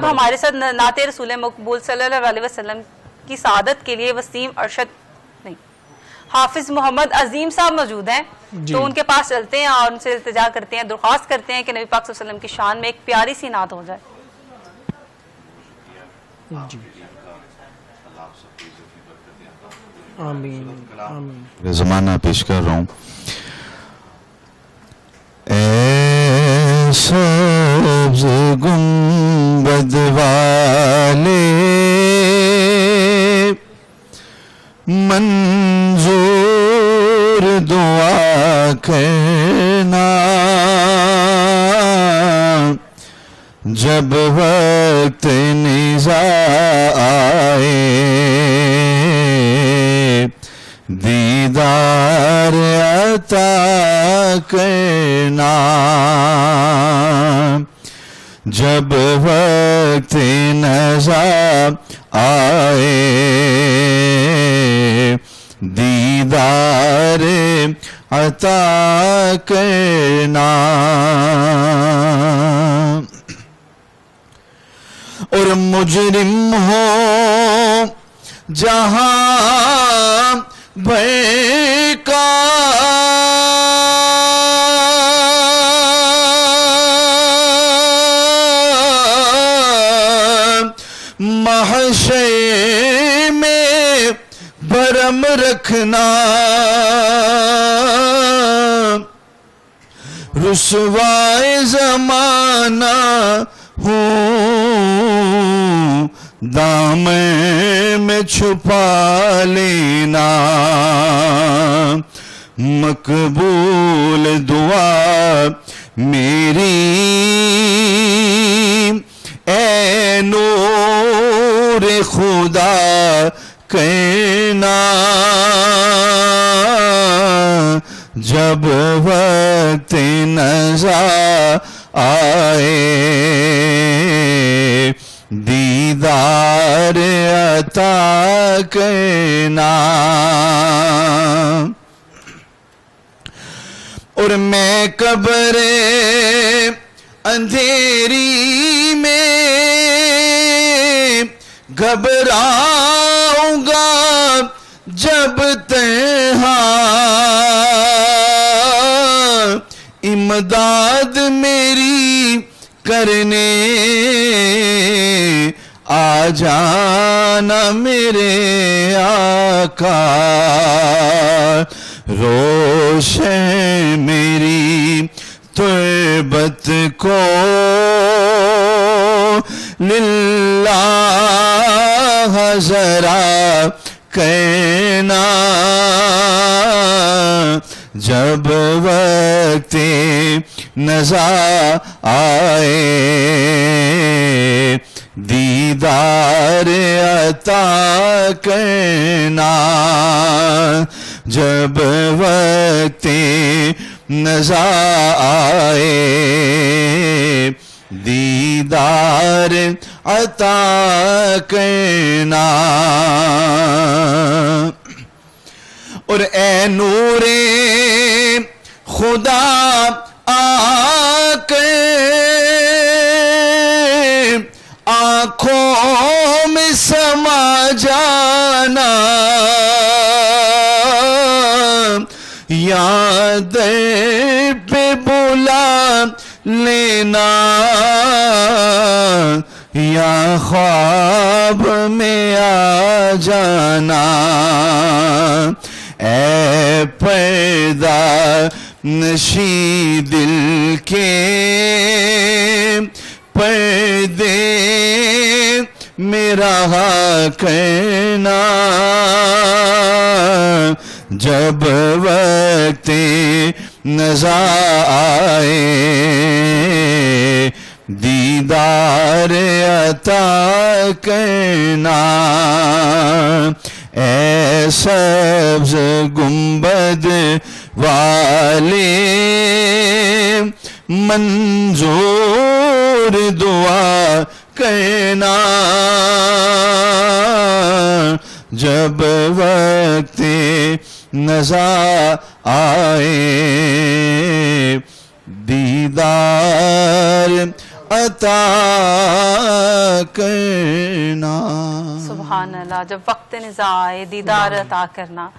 ہمارے ساتھ نعت رسول مقبول صلی اللہ علیہ وسلم کی سعادت کے لیے وسیم ارشد نہیں حافظ محمد عظیم صاحب موجود ہیں تو ان کے پاس چلتے ہیں اور ان سے التجا کرتے ہیں، درخواست کرتے ہیں کہ نبی پاک صلی اللہ علیہ وسلم کی شان میں ایک پیاری سی نعت ہو جائے۔ آمین۔ زمانہ پیش کر رہا ہوں۔ اے سبز گنبد والے منظور دعا کرنا، جب وقت نزاع آئے دیدار عطا کرنا، جب وقت نزاع آئے دیدار عطا کرنا، اور مجرم ہو جہاں بھر کا محشر میں بھرم رکھنا، رسوائے زمانہ ہوں دامن میں چھپا لینا، مقبول دعا میری اے نور خدا کہنا، جب وقت نزاع آئے دیدار عطا کرنا، اور میں قبر اندھیری میں گھبراؤں گا جب تنہا، امداد میری کرنے آ جانا میرے آقا، روشن میری تربت کو للہ ذرا کہنا، جب وقت نزاع آئے دیدار عطا کرنا، جب وقت نزاع آئے دیدار عطا کرنا، اور اے نور خدا آ کر آنکھوں میں سما جانا، یاد پہ بلا لینا، یا خواب میں آ جانا، اے پردہ نشی دل کے پردے میرا کرنا، جب وقت نزاع آئے دیدار عطا کرنا، اے سبز گنبد والے منظور دعا کرنا، جب وقت نزاع آئے دیدار عطا کرنا. سبحان اللہ. جب وقت نزاع آئے دیدار عطا کرنا.